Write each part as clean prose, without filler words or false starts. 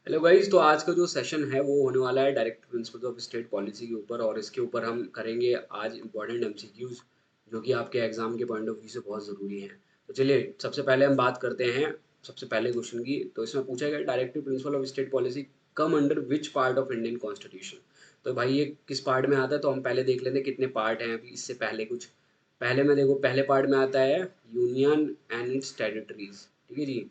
Hello guys, तो आज का जो सेशन है वो होने वाला है direct principles of state policy के ऊपर। और इसके ऊपर हम करेंगे आज इंपॉर्टेंट एमसीक्यूज जो कि आपके एग्जाम के पॉइंट ऑफ व्यू से बहुत ज़रूरी हैं। तो चलिए सबसे पहले हम बात करते हैं सबसे पहले क्वेश्चन की। तो इसमें पूछा गया directive principle of state policy come under which part of Indian constitution. तो भाई ये किस पार्ट में आता है, तो हम पहले देख लेते हैं कितने पार्ट हैं अभी इससे पहले कुछ। पहले में देखो, पहले पार्ट में आता है यूनियन एंड इट्स टेरिटरीज, ठीक है जी।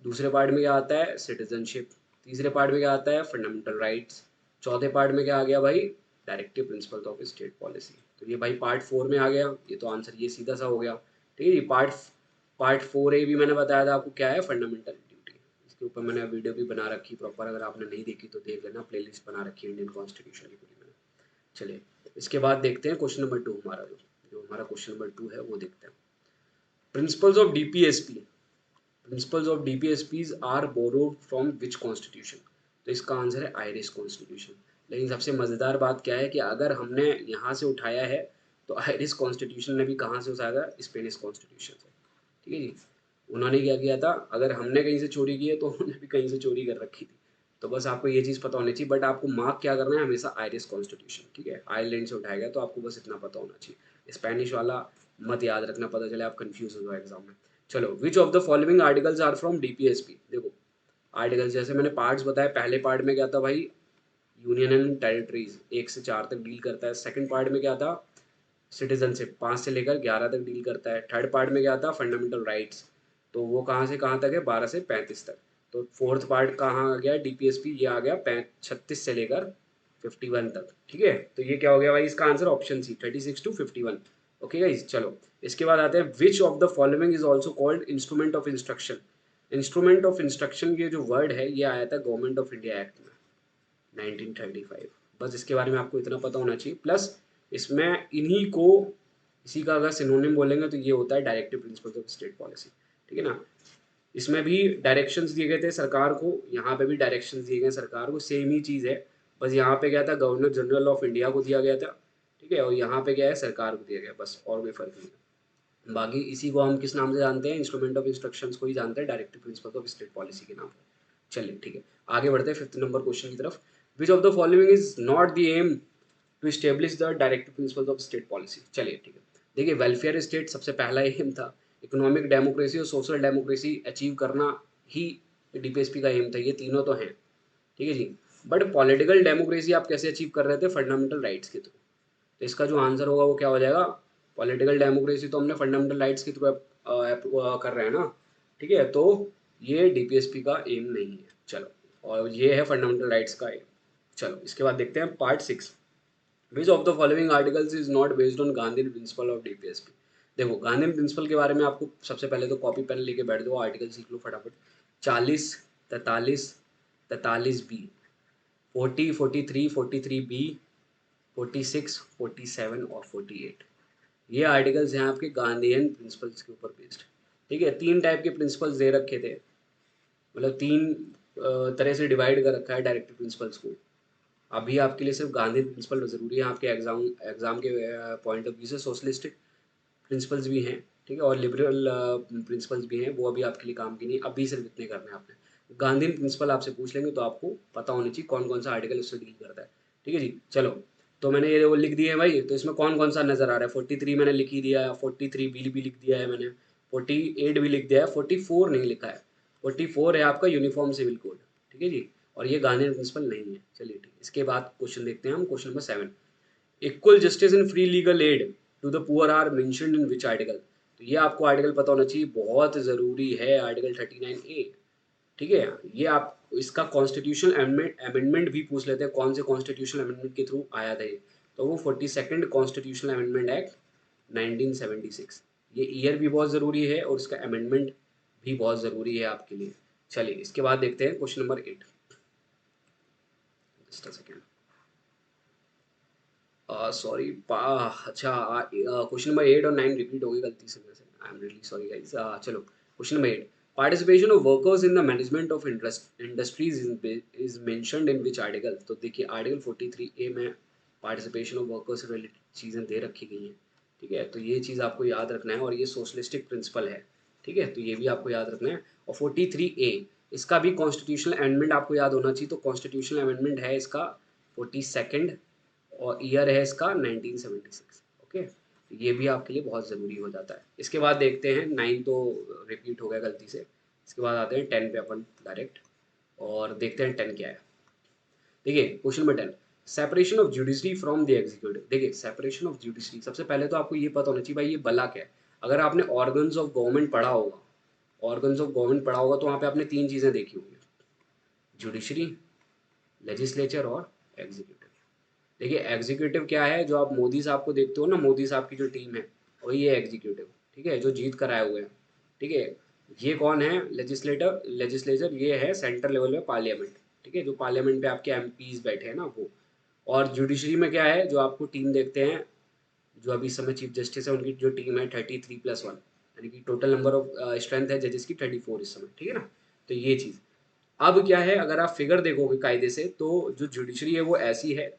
दूसरे पार्ट में क्या आता है, सिटीजनशिप। तीसरे पार्ट में क्या आता है, फंडामेंटल राइट्स। चौथे पार्ट में क्या आ गया भाई, directive principles of state policy. तो ये भाई पार्ट 4 में आ गया। ये तो आंसर ये सीधा सा हो गया। ठीक है जी। पार्ट पार्ट 4A भी मैंने बताया था आपको क्या है, फंडामेंटल ड्यूटी। इसके ऊपर मैंने वीडियो भी बना रखी प्रॉपर, अगर आपने नहीं देखी तो देख लेना, प्लेलिस्ट बना रखी है इंडियन कॉन्स्टिट्यूशन की पूरी मैंने। चलिए इसके बाद देखते हैं क्वेश्चन नंबर 2। हमारा जो हमारा क्वेश्चन नंबर 2 है वो देखते हैं। Principles of DPSP, principles of DPSPs are borrowed from which constitution. तो इसका आंसर है आयरिश कॉन्स्टिट्यूशन। लेकिन सबसे मज़ेदार बात क्या है कि अगर हमने यहाँ से उठाया है तो आयरिश कॉन्स्टिट्यूशन ने भी कहाँ से उठाया था, स्पेनिश कॉन्स्टिट्यूशन से। ठीक है जी। उन्होंने क्या किया था, अगर हमने कहीं से चोरी की है तो उन्होंने भी कहीं से चोरी कर रखी थी। तो बस आपको ये चीज़ पता होनी चाहिए, बट आपको मार्क क्या करना है, हमेशा आयरिश कॉन्स्टिट्यूशन। ठीक है, आयरलैंड से उठाया गया, तो आपको बस इतना पता होना चाहिए। स्पेनिश वाला मत याद रखना, पता चले आप कंफ्यूज हो जाओ एग्जाम में। चलो, which of the following articles are from DPSP. देखो आर्टिकल्स जैसे मैंने पार्ट्स बताए, पहले पार्ट में क्या था भाई, यूनियन एंड टेरिटरीज 1 से 4 तक डील करता है। सेकंड पार्ट में क्या था, सिटीजनशिप 5 से लेकर 11 तक डील करता है। थर्ड पार्ट में क्या था, फंडामेंटल राइट्स, तो वो कहाँ से कहाँ तक है, 12 से 35 तक। तो फोर्थ पार्ट कहाँ आ गया, डीपीएसपी, ये आ गया 36 से लेकर 51 तक। ठीक है, तो ये क्या हो गया भाई, इसका answer option C, 36 to 51। Okay guys, चलो इसके बाद आते हैं, which of the following is also called instrument of instruction. Instrument of instruction ये जो वर्ड है ये आया था गवर्नमेंट ऑफ इंडिया एक्ट में 1935। बस इसके बारे में आपको इतना पता होना चाहिए। प्लस इसमें इन्हीं को, इसी का अगर सिनोनिम बोलेंगे तो ये होता है directive principles of state policy. ठीक है ना। इसमें भी डायरेक्शंस दिए गए थे सरकार को, यहाँ पे भी डायरेक्शंस दिए गए सरकार को, सेम ही चीज़ है। बस यहाँ पे क्या था, गवर्नर जनरल ऑफ इंडिया को दिया गया था। ठीक है, और यहाँ पे क्या है, सरकार को दिया गया, बस और कोई फर्क नहीं है। बाकी इसी को हम किस नाम से जानते हैं, इंस्ट्रूमेंट ऑफ इंस्ट्रक्शंस को ही जानते हैं directive principles of state policy के नाम पर। चलिए ठीक है, आगे बढ़ते हैं 5th नंबर क्वेश्चन की तरफ। Which of the following is not the aim to establish the directive principles of state policy. चलिए ठीक है, देखिए वेलफेयर स्टेट सबसे पहला एम था। इकोनॉमिक डेमोक्रेसी और सोशल डेमोक्रेसी अचीव करना ही डीपीएसपी का एम था, ये तीनों तो हैं। ठीक है जी। बट पॉलिटिकल डेमोक्रेसी आप कैसे अचीव कर रहे थे, फंडामेंटल राइट्स के थ्रू। तो इसका जो आंसर होगा वो क्या हो जाएगा, पॉलिटिकल डेमोक्रेसी तो हमने फंडामेंटल राइट्स के थ्रू कर रहे हैं ना। ठीक है, तो ये डीपीएसपी का एम नहीं है। चलो, और ये है फंडामेंटल राइट्स का एम। चलो इसके बाद देखते हैं part 6। Which of the following articles is not based on Gandhi principle of DPSP. देखो गांधी प्रिंसिपल के बारे में आपको सबसे पहले तो कॉपी पेन लेके बैठ दो, आर्टिकल सीख लो फटाफट। 40, 43, 43B, 40, 43, 43B, 46, 47 और 48। ये आर्टिकल्स हैं आपके गांधीयन प्रिंसिपल्स के ऊपर बेस्ड। ठीक है, 3 टाइप के प्रिंसिपल्स दे रखे थे, मतलब 3 तरह से डिवाइड कर रखा है डायरेक्टिव प्रिंसिपल्स को। अभी आपके लिए सिर्फ गांधी प्रिंसिपल ज़रूरी है आपके एग्जाम एग्जाम के पॉइंट ऑफ व्यू से। सोशलिस्टिक प्रिंसिपल्स भी हैं, ठीक है, और लिबरल प्रिंसिपल्स भी हैं, वो अभी आपके लिए काम की नहीं। अभी सिर्फ इतने करने हैं आपने। गांधी प्रिंसिपल आपसे पूछ लेंगे तो आपको पता होनी चाहिए कौन कौन सा आर्टिकल उससे डील करता है। ठीक है जी। चलो, तो मैंने ये वो लिख दिए है भाई, तो इसमें कौन कौन सा नज़र आ रहा है, 43 मैंने लिख ही दिया है, 43B भी लिख दिया है मैंने, 48 भी लिख दिया है, 44 नहीं लिखा है। 44 है आपका यूनिफॉर्म सिविल कोड। ठीक है जी। और ये गांधी प्रिंसिपल नहीं है। चलिए ठीक है, इसके बाद क्वेश्चन देखते हैं हम, question number 7। Equal justice in free legal aid to the poor are mentioned in which article. तो ये आपको आर्टिकल पता होना चाहिए, बहुत ज़रूरी है, आर्टिकल 39A। ठीक है, ये आप इसका कॉन्स्टिट्यूशनल अमेंडमेंट भी पूछ लेते हैं, कौन से कॉन्स्टिट्यूशनल अमेंडमेंट के थ्रू आया था ये। तो वो 42nd कॉन्स्टिट्यूशनल अमेंडमेंट एक्ट 1976। ये ईयर भी बहुत ज़रूरी है और इसका अमेंडमेंट भी बहुत ज़रूरी है आपके लिए। चलिए इसके बाद देखते हैं question number 8। Just a second, sorry अच्छा, क्वेश्चन नंबर 8 और 9 रिपीट हो गई गलती से मेरे से, I am really sorry guys. चलो question number 8, participation of workers in the management of industries is mentioned in which article. तो देखिए आर्टिकल 43A में पार्टिसिपेशन ऑफ वर्कर्स से रिलेटेड चीज़ें दे रखी गई हैं। ठीक है, तो ये चीज़ आपको याद रखना है, और ये सोशलिस्टिक प्रिंसिपल है। ठीक है, तो ये भी आपको याद रखना है। और 43A, इसका भी कॉन्स्टिट्यूशनल अमेंडमेंट आपको याद होना चाहिए, तो कॉन्स्टिट्यूशनल अमेंडमेंट है इसका 42 और ईयर है इसका 1976। ओके, ये भी आपके लिए बहुत ज़रूरी हो जाता है। इसके बाद देखते हैं 9 तो रिपीट हो गया गलती से। इसके बाद आते हैं 10 पे अपन डायरेक्ट और देखते हैं 10 क्या है। देखिए question number 10, separation of judiciary from the executive. देखिए सेपरेशन ऑफ जुडिशरी, सबसे पहले तो आपको ये पता होना चाहिए भाई ये भला क्या है। अगर आपने ऑर्गन्स ऑफ गवर्नमेंट पढ़ा होगा, ऑर्गन्स ऑफ गवर्नमेंट पढ़ा होगा तो वहाँ पे आपने 3 चीज़ें देखी होंगी, जुडिशरी, लेजिस्लेचर और एग्जीक्यूटिव। देखिए एग्जीक्यूटिव क्या है, जो आप मोदी साहब को देखते हो ना, मोदी साहब की जो टीम है वही है एग्जीक्यूटिव, ठीक है, जो जीत कर आए हुए हैं, ठीक है। ये कौन है, लेजिस्लेचर ये है सेंट्रल लेवल पे पार्लियामेंट, ठीक है, जो पार्लियामेंट पे आपके एमपीज बैठे हैं ना वो। और जुडिशरी में क्या है, जो आपको टीम देखते हैं, जो अभी इस समय चीफ जस्टिस है उनकी जो टीम है 33+1, यानी कि टोटल नंबर ऑफ स्ट्रेंथ है जजेस की 34 इस समय, ठीक है ना। तो ये चीज़ अब क्या है, अगर आप फिगर देखोगे कायदे से तो जो जुडिशरी है वो ऐसी है,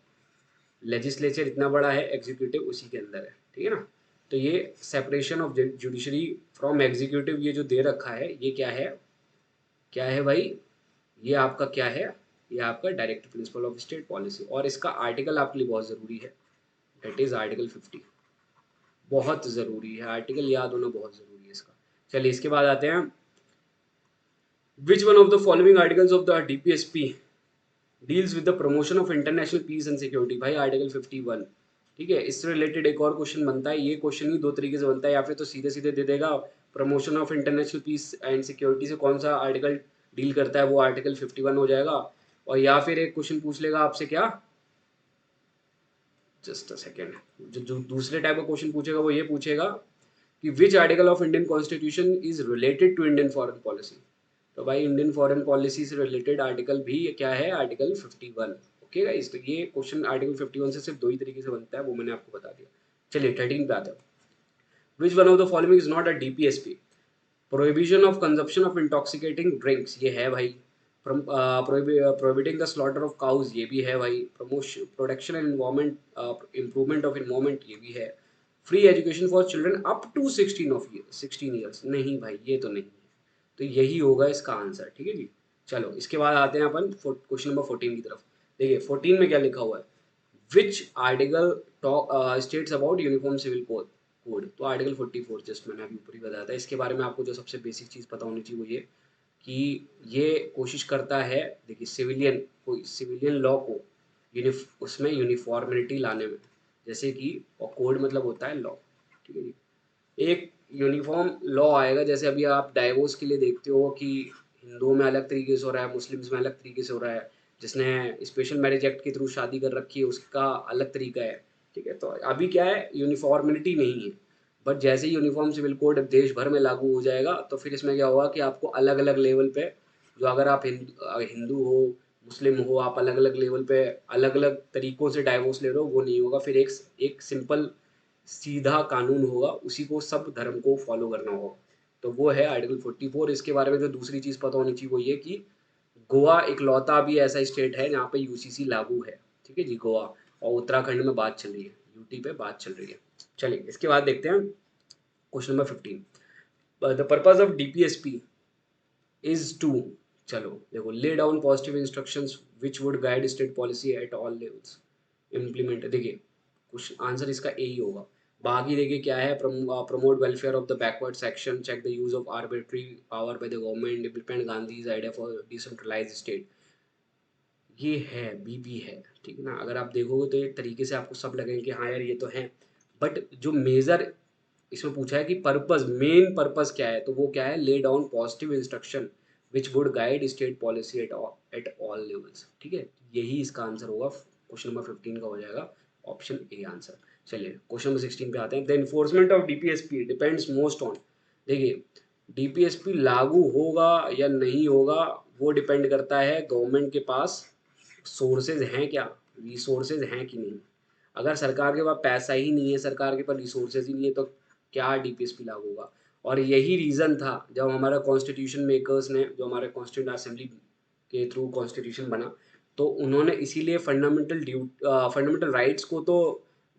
लेजिस्लेचर इतना बड़ा है, एग्जीक्यूटिव उसी के अंदर है, ठीक है ना। तो ये separation of judiciary from executive ये जो दे रखा है ये क्या है भाई, ये आपका क्या है, ये आपका direct principle of state policy. और इसका आर्टिकल आपके लिए बहुत ज़रूरी है, दैट इज़ आर्टिकल 50, बहुत ज़रूरी है, आर्टिकल याद होना बहुत ज़रूरी है इसका। चलिए इसके बाद आते हैं, which one of the following articles of the DPSP deals with the promotion of international peace and security. भाई आर्टिकल 51, ठीक है। इससे रिलेटेड एक और क्वेश्चन बनता है, ये क्वेश्चन ही दो तरीके से बनता है, या फिर तो सीधे सीधे दे देगा promotion of international peace and security से कौन सा आर्टिकल डील करता है, वो आर्टिकल 51 हो जाएगा। और या फिर एक क्वेश्चन पूछ लेगा आपसे, क्या, जस्ट अ सेकेंड, जो दूसरे टाइप का क्वेश्चन पूछेगा वो ये पूछेगा कि which article of Indian constitution is related to Indian foreign policy. तो भाई इंडियन फॉरेन पॉलिसी से रिलेटेड आर्टिकल भी क्या है, आर्टिकल 51। ओके गाइस, तो ये क्वेश्चन आर्टिकल 51 से सिर्फ दो ही तरीके से बनता है, वो मैंने आपको बता दिया। चलिए 13 पे आते हैं, which one of the following is not a DPSP, prohibition of consumption of intoxicating drinks, ये है भाई। Prohibiting the slaughter of cows, ये भी है भाई। Promotion protection and environment improvement of environment, ये भी है। Free education for children up to 16 years, नहीं भाई ये तो नहीं है। तो यही होगा इसका आंसर, ठीक है जी। चलो इसके बाद आते हैं अपन क्वेश्चन नंबर 14 की तरफ। देखिए 14 में क्या लिखा हुआ है, which article states about uniform civil code code. तो आर्टिकल 44, जस्ट मैंने अभी ऊपर ही बताया था। इसके बारे में आपको जो सबसे बेसिक चीज़ पता होनी चाहिए वो ये कि ये कोशिश करता है, देखिए सिविलियन लॉ को उसमें यूनिफॉर्मिलिटी लाने में, जैसे कि, और कोड मतलब होता है लॉ, ठीक है जी। एक यूनिफॉर्म लॉ आएगा, जैसे अभी आप डाइवोर्स के लिए देखते हो कि हिंदुओं में अलग तरीके से हो रहा है, मुस्लिम्स में अलग तरीके से हो रहा है, जिसने स्पेशल मैरिज एक्ट के थ्रू शादी कर रखी है उसका अलग तरीका है, ठीक है। तो अभी क्या है, यूनिफॉर्मिलिटी नहीं है। बट जैसे ही यूनिफॉर्म सिविल कोड देश भर में लागू हो जाएगा तो फिर इसमें क्या होगा कि आपको अलग अलग लेवल पे, जो अगर आप हिंदू हो, मुस्लिम हो, आप अलग अलग लेवल पे अलग अलग तरीकों से डाइवोर्स ले रहे हो, वो नहीं होगा। फिर एक सिंपल सीधा कानून होगा, उसी को सब धर्म को फॉलो करना होगा। तो वो है आर्टिकल 44। इसके बारे में जो दूसरी चीज़ पता होनी चाहिए वो ये कि गोवा इकलौता भी ऐसा स्टेट है जहाँ पे यूसीसी लागू है, ठीक है जी, गोवा। और उत्तराखंड में बात चल रही है, यूटी पे बात चल रही है। चलिए इसके बाद देखते हैं question number 15, the purpose of DPSP is to, चलो देखो, lay down positive instructions which would guide state policy at all levels, implement. देखिए कुछ आंसर इसका ए ही होगा। बाकी देखिए क्या है, promote welfare of the backward section, check the use of arbitrary power by the government, implement Gandhi's idea for decentralize state, ये है बीबी है, ठीक है ना। अगर आप देखोगे तो एक तरीके से आपको सब लगेंगे कि हाँ यार ये तो है। बट जो मेजर इसमें पूछा है कि पर्पस, मेन पर्पस क्या है, तो वो क्या है, ले down positive instruction which would guide state policy at all levels, ठीक है। यही इसका आंसर होगा, क्वेश्चन नंबर 15 का हो जाएगा ऑप्शन ए आंसर। चलिए क्वेश्चन नंबर 16 पे आते हैं, the enforcement of DPSP depends most on. देखिए डीपीएसपी लागू होगा या नहीं होगा वो डिपेंड करता है गवर्नमेंट के पास सोर्सेज हैं क्या, रिसोर्सेज हैं कि नहीं। अगर सरकार के पास पैसा ही नहीं है, सरकार के पास रिसोर्सेज ही नहीं है, तो क्या डीपीएसपी लागू होगा। और यही रीज़न था जब हमारा कॉन्स्टिट्यूशन मेकर्स ने, जो हमारे कॉन्स्टिट्यूंट असेंबली के थ्रू कॉन्स्टिट्यूशन बना, तो उन्होंने इसीलिए फंडामेंटल राइट्स को तो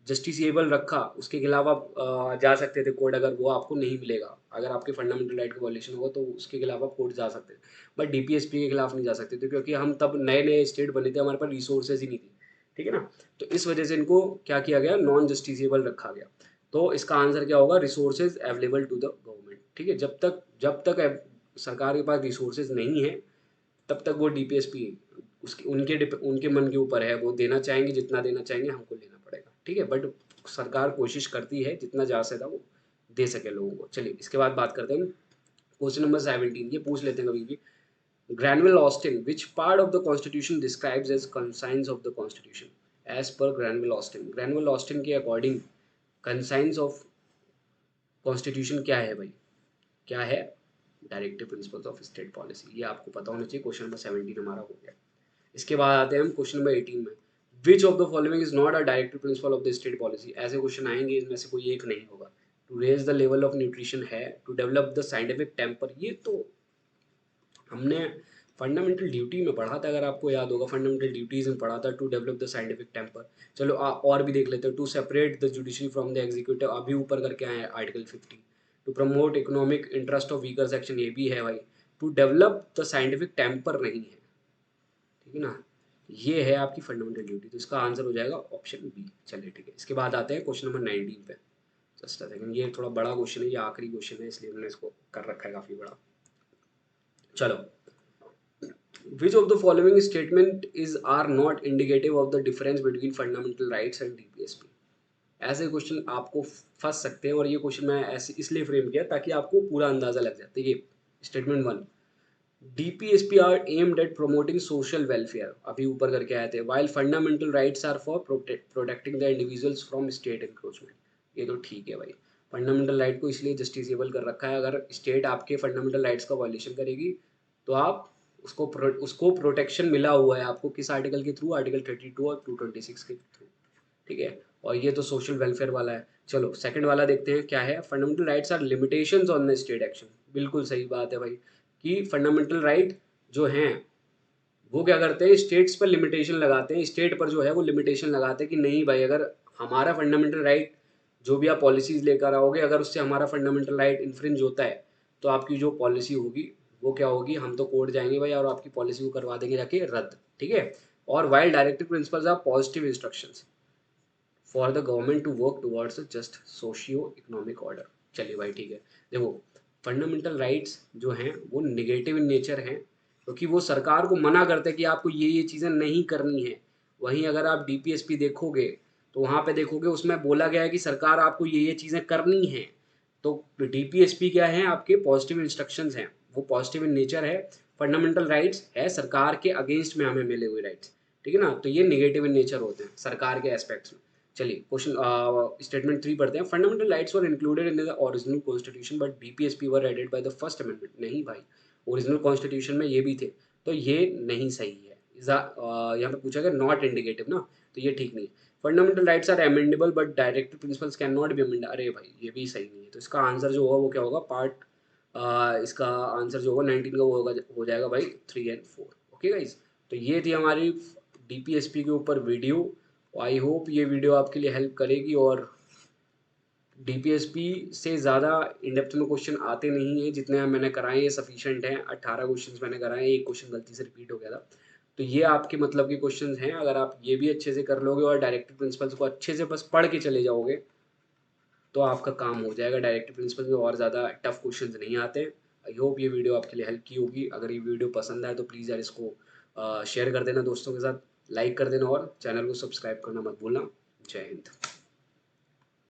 जस्टिसेबल रखा, उसके खिलाफ आप जा सकते थे कोर्ट, अगर वो आपको नहीं मिलेगा, अगर आपके फंडामेंटल राइट का वॉल्यूशन होगा तो उसके खिलाफ आप कोर्ट जा सकते थे। बट डीपीएसपी के खिलाफ नहीं जा सकते थे, क्योंकि हम तब नए नए स्टेट बने थे, हमारे पास रिसोर्सेज ही नहीं थी, ठीक है ना। तो इस वजह से इनको क्या किया गया, नॉन जस्टिसेबल रखा गया। तो इसका आंसर क्या होगा, resources available to the government, ठीक है। जब तक सरकार के पास रिसोर्सेज नहीं है, तब तक वो डीपीएसपी उसके उनके मन के ऊपर है, वो देना चाहेंगे, जितना देना चाहेंगे हमको लेना पड़ेगा, ठीक है। बट सरकार कोशिश करती है जितना जा सकता वो दे सके लोगों को। चलिए इसके बाद बात करते हैं क्वेश्चन नंबर 17, ये पूछ लेते हैं कभी भी। Granville Austin, which part of the constitution describes as conscience of the constitution as per Granville Austin. Granville Austin के अकॉर्डिंग कंसाइंस ऑफ कॉन्स्टिट्यूशन क्या है भाई, क्या है, directive principles of state policy. ये आपको पता होना चाहिए। क्वेश्चन नंबर 17 हमारा हो गया। इसके बाद आते हैं हम क्वेश्चन नंबर 18 में। Which of the following is not a directive principle of the state policy. ऐसे क्वेश्चन आएंगे, इसमें से कोई एक नहीं होगा। To raise the level of nutrition है, to develop the scientific temper, ये तो हमने फंडामेंटल ड्यूटी में पढ़ा था, अगर आपको याद होगा, फंडामेंटल ड्यूटीज में पढ़ा था, to develop the scientific temper. चलो और भी देख लेते हैं। To separate the judiciary from the executive, अभी ऊपर करके आए हैं article 50। To promote economic interest of weaker section, ये भी है भाई। To develop the scientific temper नहीं है, ठीक है ना। ये है आपकी फंडामेंटल ड्यूटी, तो इसका आंसर हो जाएगा ऑप्शन बी। चलिए ठीक है, इसके बाद आते हैं क्वेश्चन नंबर 19 पे। जस्ट अ सेकंड, ये थोड़ा बड़ा क्वेश्चन है, ये आखिरी क्वेश्चन है, इसलिए मैंने इसको कर रखा है काफ़ी बड़ा। चलो, which of the following statement is are not indicative of the difference between fundamental rights and DPSP। ऐसे क्वेश्चन आपको फंस सकते हैं, और ये क्वेश्चन मैं ऐसे इसलिए फ्रेम किया ताकि आपको पूरा अंदाजा लग जाए। देखिए statement 1, DPSP are aimed at promoting social welfare, अभी ऊपर करके आए थे, while fundamental rights are for protecting the individuals from state encroachment. ये तो ठीक है भाई, फंडामेंटल राइट को इसलिए जस्टिसेबल कर रखा है, अगर स्टेट आपके फंडामेंटल राइट्स का वॉल्यूशन करेगी तो आप उसको प्रोटेक्शन मिला हुआ है आपको, किस आर्टिकल के थ्रू, आर्टिकल 32 और 226 के थ्रू, ठीक है। और ये तो सोशल वेलफेयर वाला है। चलो सेकंड वाला देखते हैं क्या है। Fundamental rights are limitations on the state action, बिल्कुल सही बात है भाई, कि फंडामेंटल राइट जो हैं वो क्या करते हैं, स्टेट्स पर लिमिटेशन लगाते हैं, स्टेट पर जो है वो लिमिटेशन लगाते हैं कि नहीं भाई, अगर हमारा फंडामेंटल राइट, जो भी आप पॉलिसीज लेकर आओगे, अगर उससे हमारा फंडामेंटल राइट इन्फ्रिंज होता है तो आपकी जो पॉलिसी होगी वो क्या होगी, हम तो कोर्ट जाएंगे भाई और आपकी पॉलिसी को करवा देंगे जाके रद्द, ठीक है। और while directive principles are positive instructions for the government to work towards just socio economic order. चलिए भाई ठीक है, देखो फंडामेंटल राइट्स जो हैं वो निगेटिव इन नेचर हैं, क्योंकि वो सरकार को मना करते हैं कि आपको ये चीज़ें नहीं करनी है। वहीं अगर आप डीपीएसपी देखोगे तो वहाँ पे देखोगे उसमें बोला गया है कि सरकार आपको ये चीज़ें करनी है। तो डीपीएसपी क्या है, आपके पॉजिटिव इंस्ट्रक्शंस हैं, वो पॉजिटिव इन नेचर है। फंडामेंटल राइट्स है सरकार के अगेंस्ट में हमें मिले हुए राइट्स, ठीक है ना। तो ये निगेटिव इन नेचर होते हैं सरकार के एस्पेक्ट्स में। चलिए क्वेश्चन स्टेटमेंट 3 पढ़ते हैं। Fundamental rights were included in the original constitution but DPSP were added by the first amendment. नहीं भाई, ओरिजिनल कॉन्स्टिट्यूशन में ये भी थे, तो ये नहीं सही है। यहाँ पे पूछा गया नॉट इंडिकेटिव ना, तो ये ठीक नहीं है। Fundamental rights are amendable but directive principles can not be amend, अरे भाई ये भी सही नहीं है। तो इसका आंसर जो होगा वो क्या होगा, इसका आंसर जो होगा 19 का वो होगा, हो जाएगा भाई 3 और 4। ओके गाइज, तो ये थी हमारी डीपीएसपी के ऊपर वीडियो। आई होप ये वीडियो आपके लिए हेल्प करेगी, और डीपीएसपी से ज़्यादा इनडेप्थ में क्वेश्चन आते नहीं हैं, जितने मैंने कराए ये सफिशेंट हैं। 18 क्वेश्चन मैंने कराए हैं, एक क्वेश्चन गलती से रिपीट हो गया था। तो ये आपके मतलब के क्वेश्चन हैं, अगर आप ये भी अच्छे से कर लोगे और डायरेक्टिव प्रिंसिपल्स को अच्छे से बस पढ़ के चले जाओगे तो आपका काम हो जाएगा। डायरेक्टिव प्रिंसिपल में और ज़्यादा टफ क्वेश्चन नहीं आते। आई होप ये वीडियो आपके लिए हेल्प की होगी। अगर ये वीडियो पसंद आए तो प्लीज़ यार इसको शेयर कर देना दोस्तों के साथ, लाइक कर देना और चैनल को सब्सक्राइब करना मत भूलना। जय हिंद।